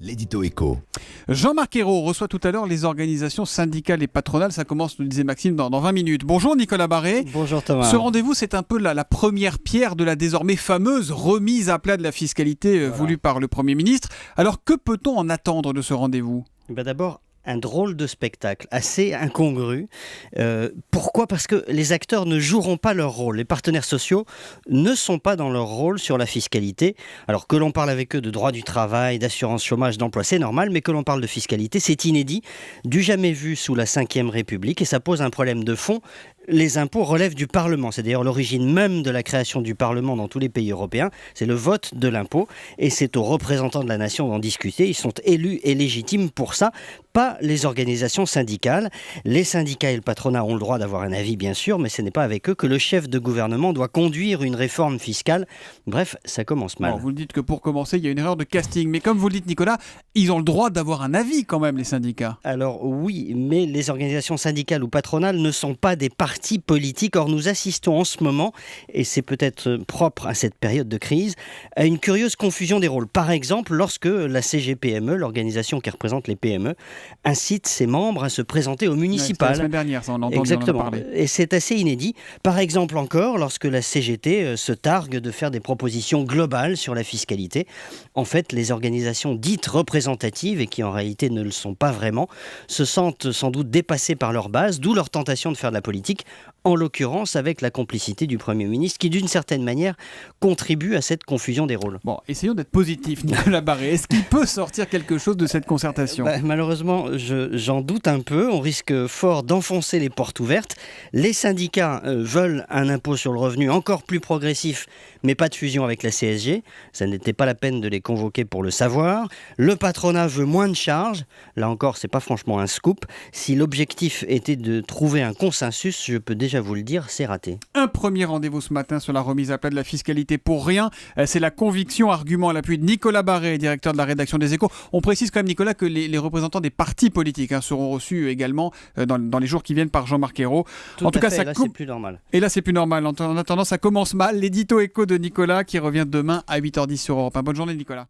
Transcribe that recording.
L'édito écho. Jean-Marc Ayrault reçoit tout à l'heure les organisations syndicales et patronales. Ça commence, nous disait Maxime, dans 20 minutes. Bonjour Nicolas Barré. Bonjour Thomas. Ce rendez-vous, c'est un peu la première pierre de la désormais fameuse remise à plat de la fiscalité voulue par le Premier ministre. Alors que peut-on en attendre de ce rendez-vous ? D'abord, un drôle de spectacle, assez incongru. Pourquoi ? Parce que les acteurs ne joueront pas leur rôle. Les partenaires sociaux ne sont pas dans leur rôle sur la fiscalité. Alors que l'on parle avec eux de droit du travail, d'assurance chômage, d'emploi, c'est normal, mais que l'on parle de fiscalité, c'est inédit, du jamais vu sous la Ve République, et ça pose un problème de fond. Les impôts relèvent du Parlement. C'est d'ailleurs l'origine même de la création du Parlement dans tous les pays européens. C'est le vote de l'impôt. Et c'est aux représentants de la nation d'en discuter. Ils sont élus et légitimes pour ça, pas les organisations syndicales. Les syndicats et le patronat ont le droit d'avoir un avis, bien sûr, mais ce n'est pas avec eux que le chef de gouvernement doit conduire une réforme fiscale. Bref, ça commence mal. Bon, vous le dites que pour commencer, il y a une erreur de casting. Mais comme vous le dites, Nicolas, ils ont le droit d'avoir un avis quand même, les syndicats. Alors oui, mais les organisations syndicales ou patronales ne sont pas des partis politiques. Or, nous assistons en ce moment, et c'est peut-être propre à cette période de crise, à une curieuse confusion des rôles. Par exemple, lorsque la CGPME, l'organisation qui représente les PME, incite ses membres à se présenter au municipal. La semaine dernière, ça, on a entendu, Exactement. on en a parlé. Et c'est assez inédit. Par exemple encore, lorsque la CGT se targue de faire des propositions globales sur la fiscalité. En fait, les organisations dites représentatives, et qui en réalité ne le sont pas vraiment, se sentent sans doute dépassées par leur base, d'où leur tentation de faire de la politique, en l'occurrence avec la complicité du Premier ministre, qui d'une certaine manière contribue à cette confusion des rôles. Bon, essayons d'être positifs, Nicolas Barré. Est-ce qu'il peut sortir quelque chose de cette concertation ? Malheureusement, j'en doute un peu. On risque fort d'enfoncer les portes ouvertes. Les syndicats veulent un impôt sur le revenu encore plus progressif, mais pas de fusion avec la CSG. Ça n'était pas la peine de les convoquer pour le savoir. Le patronat veut moins de charges. Là encore, c'est pas franchement un scoop. Si l'objectif était de trouver un consensus, je peux déjà vous le dire, c'est raté. Un premier rendez-vous ce matin sur la remise à plat de la fiscalité pour rien. C'est la conviction, argument à l'appui de Nicolas Barré, directeur de la rédaction des Échos. On précise quand même, Nicolas, que les représentants des partis politiques seront reçus également dans les jours qui viennent par Jean-Marc Ayrault. En tout cas, là, c'est plus normal. Et là, c'est plus normal. En attendant, ça commence mal. L'édito écho de Nicolas qui revient demain à 8h10 sur Europe 1. Bonne journée, Nicolas.